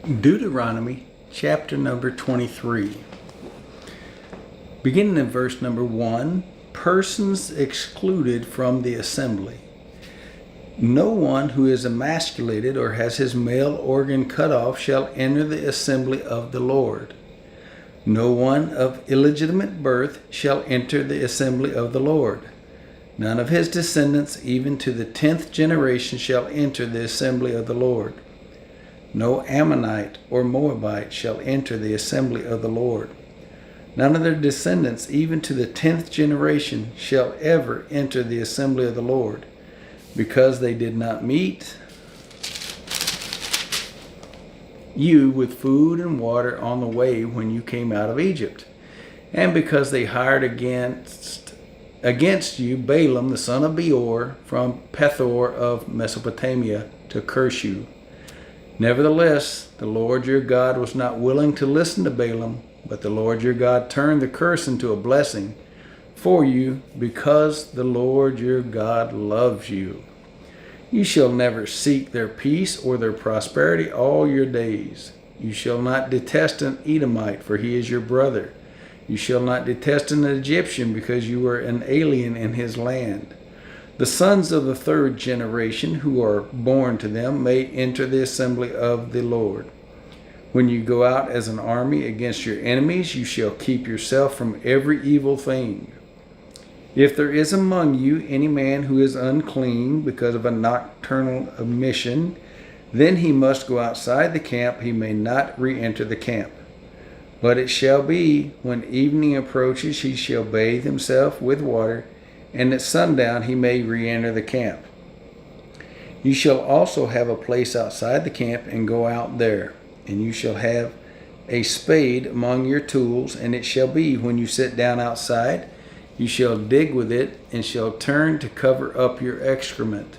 Deuteronomy chapter number 23. Beginning in verse number 1, persons excluded from the assembly. No one who is emasculated or has his male organ cut off shall enter the assembly of the Lord. No one of illegitimate birth shall enter the assembly of the Lord. None of his descendants, even to the 10th generation, shall enter the assembly of the Lord. No Ammonite or Moabite shall enter the assembly of the Lord. None of their descendants, even to the 10th generation, shall ever enter the assembly of the Lord, because they did not meet you with food and water on the way when you came out of Egypt, and because they hired against you Balaam the son of Beor from Pethor of Mesopotamia to curse you. Nevertheless, the Lord your God was not willing to listen to Balaam, but the Lord your God turned the curse into a blessing for you, because the Lord your God loves you. You shall never seek their peace or their prosperity all your days. You shall not detest an Edomite, for he is your brother. You shall not detest an Egyptian, because you are an alien in his land. The sons of the 3rd generation who are born to them may enter the assembly of the Lord. When you go out as an army against your enemies, you shall keep yourself from every evil thing. If there is among you any man who is unclean because of a nocturnal emission, then he must go outside the camp. He may not re-enter the camp. But it shall be, when evening approaches, he shall bathe himself with water, and at sundown he may re-enter the camp. You shall also have a place outside the camp, and go out there. And you shall have a spade among your tools, and it shall be, when you sit down outside, you shall dig with it, and shall turn to cover up your excrement.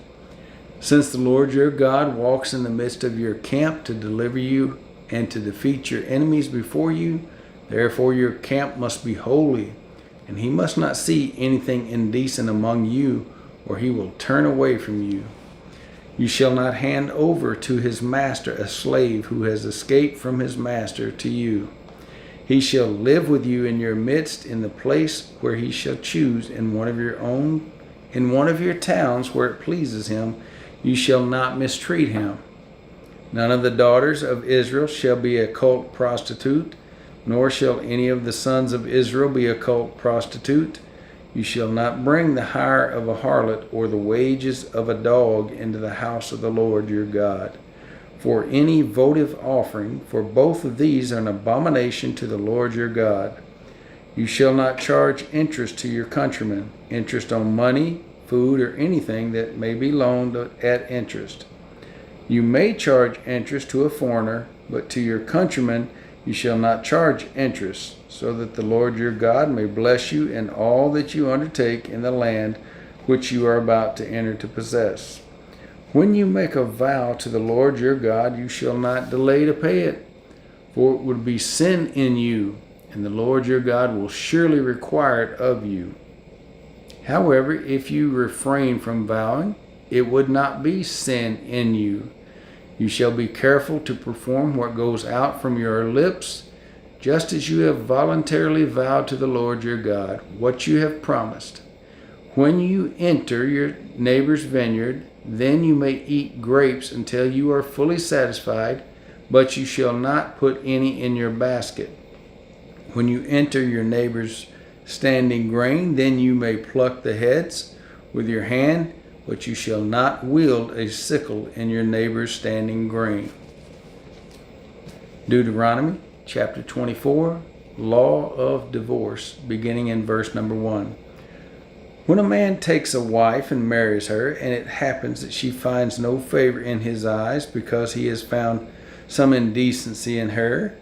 Since the Lord your God walks in the midst of your camp to deliver you and to defeat your enemies before you, therefore your camp must be holy, and he must not see anything indecent among you, or he will turn away from you. You shall not hand over to his master a slave who has escaped from his master to you. He shall live with you in your midst, in the place where he shall choose, in one of your towns where it pleases him. You shall not mistreat him. None of the daughters of Israel shall be a cult prostitute, nor shall any of the sons of Israel be a cult prostitute. You shall not bring the hire of a harlot or the wages of a dog into the house of the Lord your God, for any votive offering, for both of these are an abomination to the Lord your God. You shall not charge interest to your countrymen, interest on money, food, or anything that may be loaned at interest. You may charge interest to a foreigner, but to your countrymen you shall not charge interest, so that the Lord your God may bless you in all that you undertake in the land which you are about to enter to possess. When you make a vow to the Lord your God, you shall not delay to pay it, for it would be sin in you, and the Lord your God will surely require it of you. However, if you refrain from vowing, it would not be sin in you. You shall be careful to perform what goes out from your lips, just as you have voluntarily vowed to the Lord your God, what you have promised. When you enter your neighbor's vineyard, then you may eat grapes until you are fully satisfied, but you shall not put any in your basket. When you enter your neighbor's standing grain, then you may pluck the heads with your hand, but you shall not wield a sickle in your neighbor's standing grain. Deuteronomy chapter 24, Law of Divorce, beginning in verse number 1. When a man takes a wife and marries her, and it happens that she finds no favor in his eyes because he has found some indecency in her,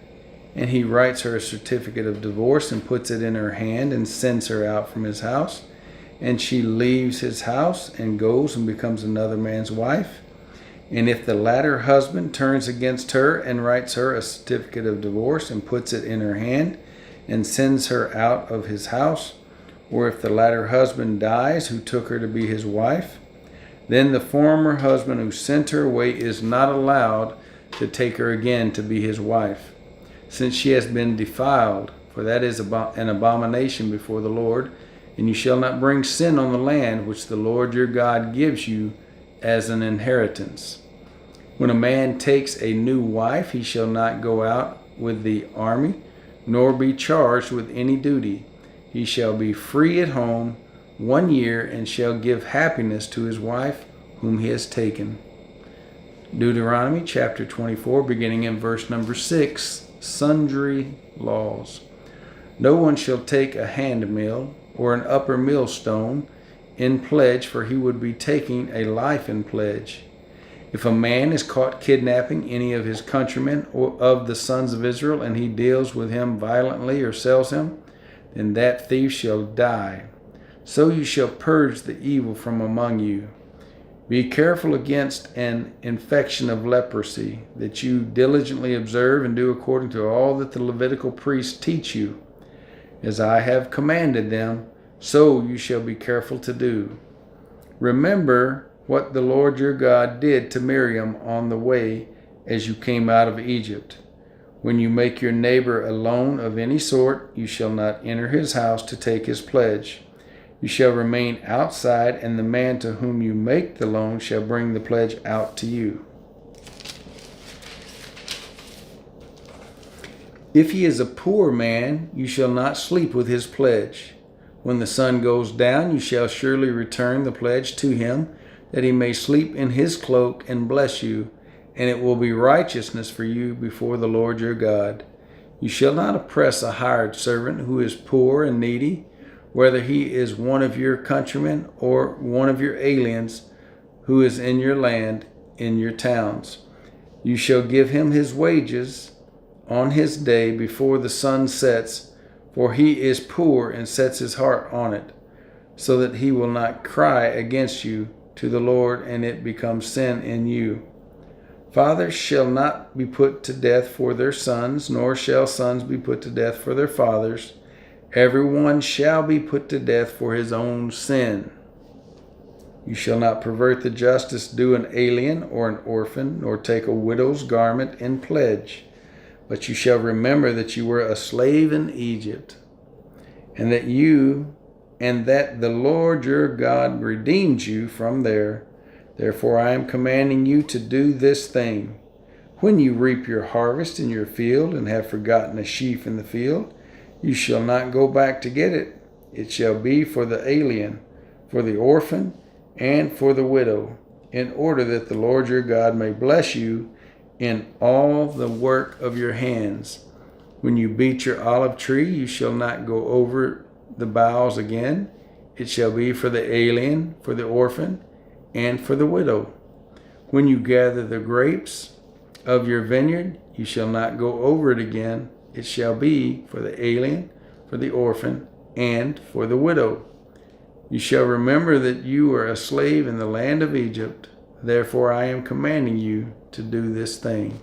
and he writes her a certificate of divorce and puts it in her hand and sends her out from his house, and she leaves his house and goes and becomes another man's wife. And if the latter husband turns against her and writes her a certificate of divorce and puts it in her hand and sends her out of his house, or if the latter husband dies who took her to be his wife, then the former husband who sent her away is not allowed to take her again to be his wife, since she has been defiled, for that is an abomination before the Lord. And you shall not bring sin on the land which the Lord your God gives you as an inheritance. When a man takes a new wife, he shall not go out with the army, nor be charged with any duty. He shall be free at home 1 year, and shall give happiness to his wife whom he has taken. Deuteronomy chapter 24, beginning in verse number 6, sundry laws. No one shall take a hand mill or an upper millstone in pledge, for he would be taking a life in pledge. If a man is caught kidnapping any of his countrymen or of the sons of Israel, and he deals with him violently or sells him, then that thief shall die. So you shall purge the evil from among you. Be careful against an infection of leprosy, that you diligently observe and do according to all that the Levitical priests teach you. As I have commanded them, so you shall be careful to do. Remember what the Lord your God did to Miriam on the way as you came out of Egypt. When you make your neighbor a loan of any sort, you shall not enter his house to take his pledge. You shall remain outside, and the man to whom you make the loan shall bring the pledge out to you. If he is a poor man, you shall not sleep with his pledge. When the sun goes down, you shall surely return the pledge to him, that he may sleep in his cloak and bless you, and it will be righteousness for you before the Lord your God. You shall not oppress a hired servant who is poor and needy, whether he is one of your countrymen or one of your aliens who is in your land, in your towns. You shall give him his wages on his day before the sun sets, for he is poor and sets his heart on it, so that he will not cry against you to the Lord, and it becomes sin in you. Fathers shall not be put to death for their sons, nor shall sons be put to death for their fathers. Everyone shall be put to death for his own sin. You shall not pervert the justice due an alien or an orphan, nor take a widow's garment in pledge. But you shall remember that you were a slave in Egypt, and that the Lord your God redeemed you from there. Therefore I am commanding you to do this thing. When you reap your harvest in your field, and have forgotten a sheaf in the field, you shall not go back to get it. It shall be for the alien, for the orphan, and for the widow, in order that the Lord your God may bless you in all the work of your hands. When you beat your olive tree, you shall not go over the boughs again. It shall be for the alien, for the orphan, and for the widow. When you gather the grapes of your vineyard, you shall not go over it again. It shall be for the alien, for the orphan, and for the widow. You shall remember that you were a slave in the land of Egypt. Therefore I am commanding you to do this thing.